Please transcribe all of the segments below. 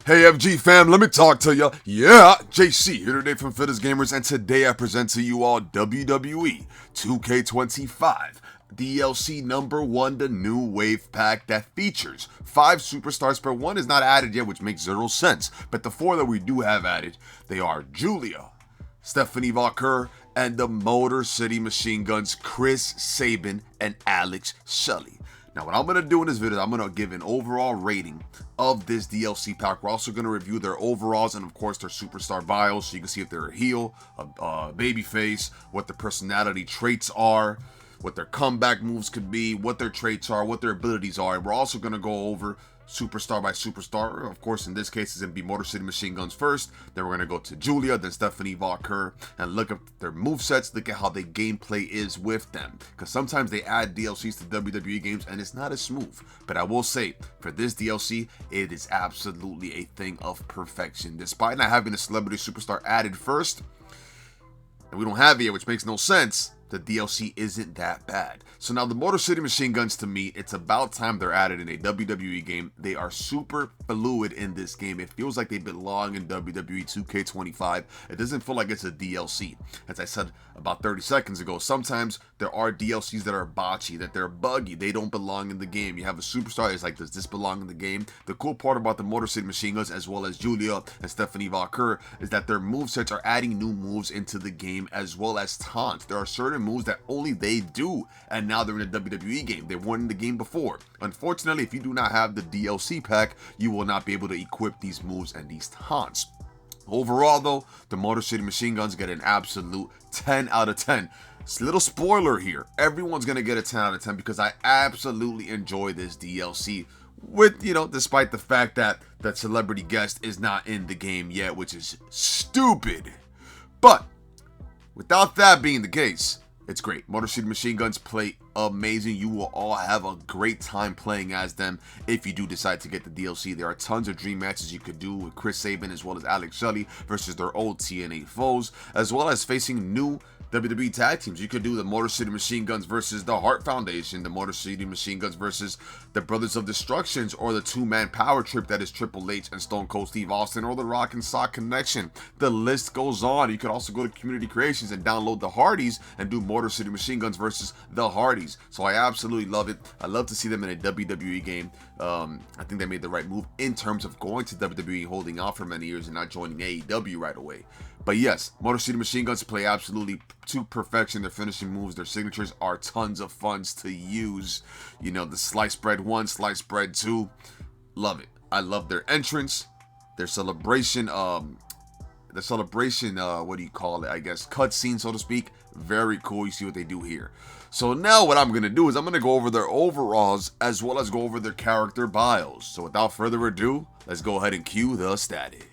Hey FG fam, let me talk to ya. Yeah, JC here today from Fittest Gamers, and today I present to you all WWE 2K25 DLC number 1, the new wave pack that features 5 superstars per one is not added yet, which makes 0 sense. But the 4 that we do have added, they are Julia, Stephanie Valker, and the Motor City Machine Guns, Chris Sabin and Alex Shelley. Now, what I'm going to do in this video is I'm going to give an overall rating of this DLC pack. We're also going to review their overalls and, of course, their superstar bios, so you can see if they're a heel, a babyface, what their personality traits are, what their comeback moves could be, what their traits are, what their abilities are. And we're also going to go over superstar by superstar. Of course, in this case, it's going to be Motor City Machine Guns first. Then we're going to go to Julia, then Stephanie Valker, and look at their movesets, look at how the gameplay is with them. Because sometimes they add DLCs to WWE games, and it's not as smooth. But I will say, for this DLC, it is absolutely a thing of perfection. Despite not having a celebrity superstar added first, and we don't have it yet, which makes no sense, the DLC isn't that bad. So now the Motor City Machine Guns, to me, it's about time they're added in a WWE game. They are super fluid in this game. It feels like they belong in WWE 2K25. It doesn't feel like it's a DLC. As I said about 30 seconds ago, sometimes there are DLCs that are botchy, that they're buggy. They don't belong in the game. You have a superstar, it's like, does this belong in the game? The cool part about the Motor City Machine Guns, as well as Julia and Stephanie Valker, is that their movesets are adding new moves into the game, as well as taunts. There are certain moves that only they do, and now they're in a WWE game. They weren't in the game before. Unfortunately, if you do not have the DLC pack, you will not be able to equip these moves and these taunts. Overall, though, the Motor City Machine Guns get an absolute 10 out of 10. Little spoiler here, everyone's gonna get a 10 out of 10 because I absolutely enjoy this DLC. With, despite the fact that that celebrity guest is not in the game yet, which is stupid. But without that being the case, it's great. Motor City Machine Guns play amazing. You will all have a great time playing as them if you do decide to get the DLC. There are tons of dream matches you could do with Chris Sabin as well as Alex Shelley versus their old TNA foes, as well as facing new WWE tag teams. You could do the Motor City Machine Guns versus the Hart Foundation, the Motor City Machine Guns versus the Brothers of Destructions, or the two-man power trip that is Triple H and Stone Cold Steve Austin, or the Rock and Sock Connection. The list goes on. You could also go to Community Creations and download the Hardys and do Motor City Machine Guns versus the Hardys. So I absolutely love it. I love to see them in a WWE game. I think they made the right move in terms of going to WWE, holding out for many years and not joining AEW right away. But yes, Motor City Machine Guns play absolutely to perfection. Their finishing moves, their signatures are tons of funs to use. The slice bread 1, slice bread 2. Love it. I love their entrance, their celebration, what do you call it? I guess cutscene, so to speak. Very cool. You see what they do here. So now what I'm going to do is I'm going to go over their overalls as well as go over their character bios. So without further ado, let's go ahead and cue the static.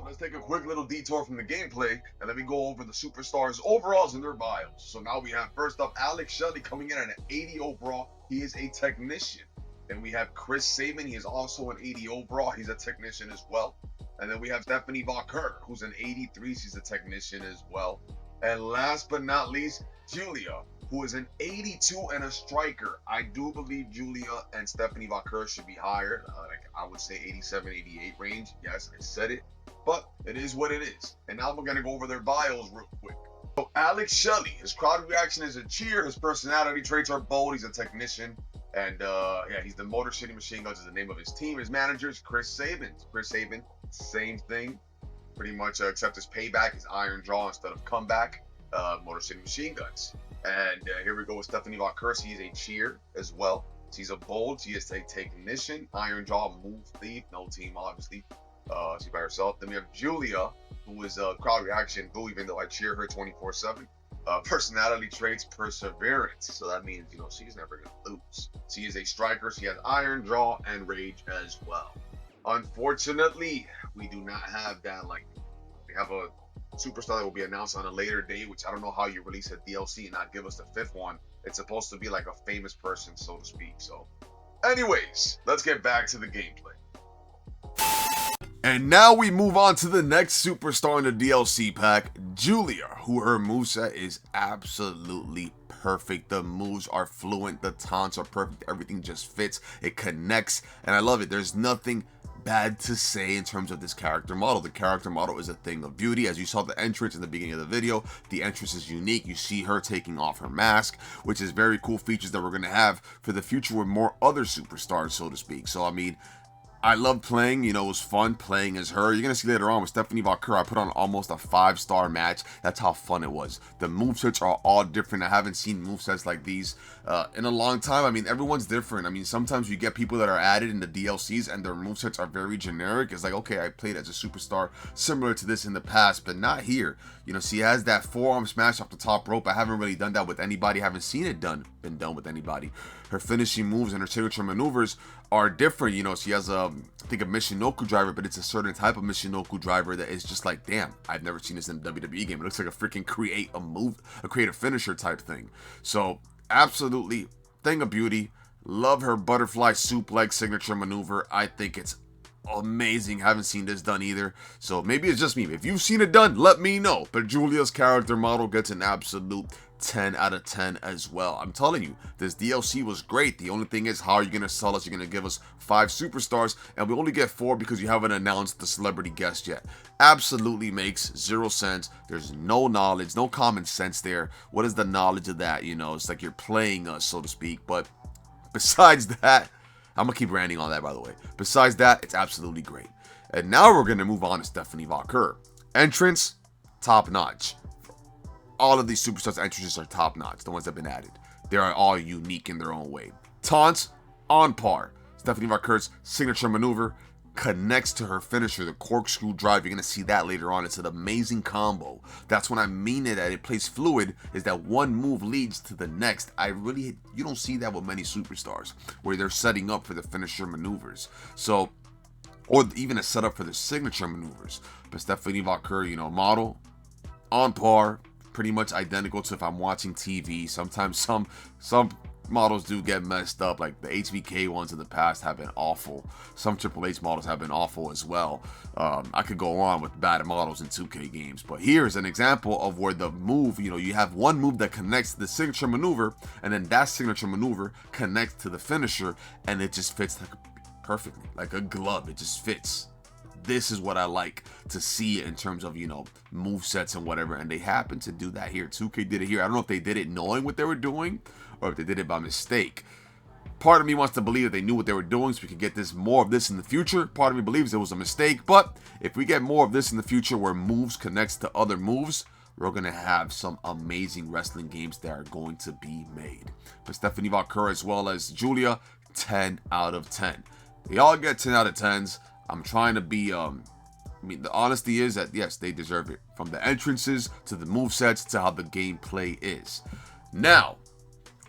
Let's take a quick little detour from the gameplay and let me go over the superstars' overalls and their bios. So now we have first up Alex Shelley coming in at an 80 overall. He is a technician. Then we have Chris Sabin. He is also an 80 overall. He's a technician as well. And then we have Stephanie Valker, who's an 83. She's a technician as well. And last but not least, Julia, who is an 82 and a striker. I do believe Julia and Stephanie Valker should be higher. I would say 87, 88 range. Yes, I said it. But it is what it is. And now we're going to go over their bios real quick. So Alex Shelley, his crowd reaction is a cheer. His personality traits are bold. He's a technician. And he's the Motor City Machine Guns is the name of his team. His manager is Chris Sabin. Chris Sabin, same thing. Pretty much except his payback is Iron Jaw instead of comeback. Motor City Machine Guns. And here we go with Stephanie Valker. He is a cheer as well. She's a bold. She is a technician. Iron Jaw, move thief. No team, obviously. She's by herself. Then we have Julia, who is a crowd reaction boo, even though I cheer her 24/7. Personality traits, perseverance. So that means, she's never going to lose. She is a striker. She has Iron Jaw and Rage as well. Unfortunately, we do not have that. We have a superstar that will be announced on a later date, which I don't know how you release a DLC and not give us the 5th one. It's supposed to be like a famous person, so to speak. So, anyways, let's get back to the gameplay. And now we move on to the next superstar in the DLC pack, Julia, who her moveset is absolutely perfect. The moves are fluent, the taunts are perfect, everything just fits, it connects, and I love it. There's nothing bad to say in terms of this character model. The character model is a thing of beauty. As you saw the entrance in the beginning of the video, the entrance is unique. You see her taking off her mask, which is very cool features that we're going to have for the future with more other superstars, so to speak. So, I mean, I love playing, it was fun playing as her. You're going to see later on with Stephanie Valkyrie, I put on almost a 5-star match. That's how fun it was. The movesets are all different. I haven't seen movesets like these in a long time. I mean, everyone's different. I mean, sometimes you get people that are added in the DLCs and their movesets are very generic. It's like, okay, I played as a superstar similar to this in the past, but not here. She has that forearm smash off the top rope. I haven't really done that with anybody. I haven't seen it been done with anybody. Her finishing moves and her signature maneuvers are different. She has I think a Michinoku driver, but it's a certain type of Michinoku driver that is just like, damn, I've never seen this in a WWE game. It looks like a freaking create a finisher type thing. So absolutely thing of beauty. Love her butterfly suplex signature maneuver. I think it's amazing. Haven't seen this done either, so maybe it's just me. If you've seen it done, let me know. But Julia's character model gets an absolute 10 out of 10 as well. I'm telling you, this DLC was great. The only thing is, how are you going to sell us? You're going to give us 5 superstars, and we only get 4 because you haven't announced the celebrity guest yet. Absolutely makes 0 sense. There's no knowledge, no common sense there. What is the knowledge of that? It's like you're playing us, so to speak. But besides that, I'm going to keep ranting on that, by the way. Besides that, it's absolutely great. And now we're going to move on to Stephanie Valkyrie. Entrance, top notch. All of these superstars' entrances are top notch, the ones that have been added. They are all unique in their own way. Taunts, on par. Stephanie Valkyrie's signature maneuver connects to her finisher, the corkscrew drive. You're going to see that later on. It's an amazing combo. That's when I mean it, that it plays fluid, is that one move leads to the next. You don't see that with many superstars, where they're setting up for the finisher maneuvers. So, or even a setup for the signature maneuvers. But Stephanie Valkyrie, model, on par, pretty much identical to if I'm watching TV. Sometimes some models do get messed up, like the HBK ones in the past have been awful. Some Triple H models have been awful as well. I could go on with bad models in 2K games, but here's an example of where the move, you have one move that connects to the signature maneuver, and then that signature maneuver connects to the finisher, and it just fits perfectly, like a glove. It just fits. This is what I like to see in terms of, move sets and whatever, and they happen to do that here. 2K did it here. I don't know if they did it knowing what they were doing or if they did it by mistake. Part of me wants to believe that they knew what they were doing so we could get more of this in the future. Part of me believes it was a mistake, but if we get more of this in the future where moves connects to other moves, we're going to have some amazing wrestling games that are going to be made. But Stephanie Valkyrie as well as Julia, 10 out of 10. They all get 10 out of 10s. I'm trying to be, the honesty is that, yes, they deserve it. From the entrances, to the movesets, to how the gameplay is. Now,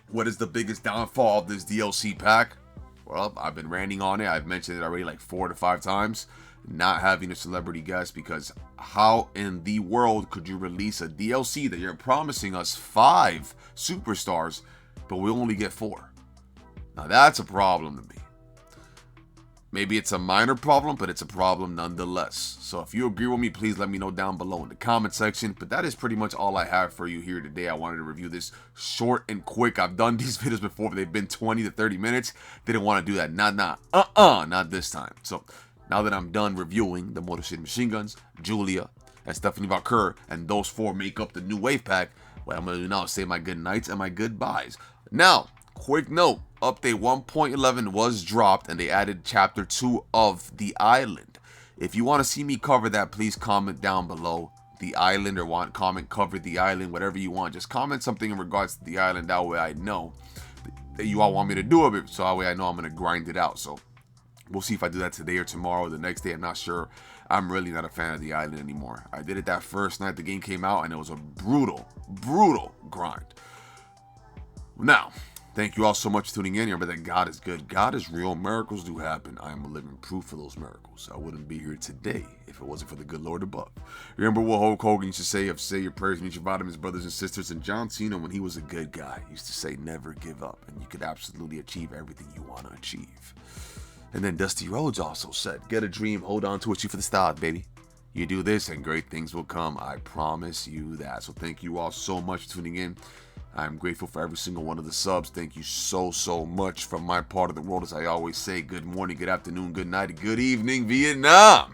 what is the biggest downfall of this DLC pack? Well, I've been ranting on it. I've mentioned it already like 4 to 5 times. Not having a celebrity guest, because how in the world could you release a DLC that you're promising us 5 superstars, but we only get 4? Now, that's a problem to me. Maybe it's a minor problem, but it's a problem nonetheless. So if you agree with me, please let me know down below in the comment section. But that is pretty much all I have for you here today. I wanted to review this short and quick. I've done these videos before, but they've been 20 to 30 minutes. Didn't want to do that. Not this time. So now that I'm done reviewing the Motor City Machine Guns, Julia, and Stephanie Valkyrie, and those 4 make up the new wave pack, what I'm going to do now is say my good nights and my goodbyes. Now, quick note, update 1.11 was dropped and they added chapter 2 of The Island. If you want to see me cover that, please comment down below The Island, or comment cover The Island, whatever you want. Just comment something in regards to The Island, that way I know that you all want me to do it, so that way I know I'm going to grind it out. So we'll see if I do that today or tomorrow or the next day. I'm not sure. I'm really not a fan of The Island anymore. I did it that first night the game came out, and it was a brutal grind. Now, thank you all so much for tuning in. Remember that God is good. God is real. Miracles do happen. I am a living proof of those miracles. I wouldn't be here today if it wasn't for the good Lord above. Remember what Hulk Hogan used to say of say your prayers and eat your vitamins, brothers and sisters. And John Cena, when he was a good guy, used to say never give up. And you could absolutely achieve everything you want to achieve. And then Dusty Rhodes also said, get a dream, hold on to it, shoot for the stars, baby. You do this and great things will come. I promise you that. So thank you all so much for tuning in. I'm grateful for every single one of the subs. Thank you so much from my part of the world. As I always say, good morning, good afternoon, good night, and good evening, Vietnam.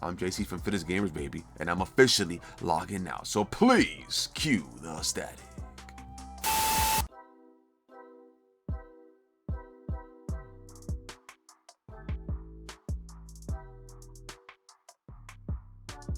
I'm JC from Fittest Gamers, baby, and I'm officially logging out. So please cue the static.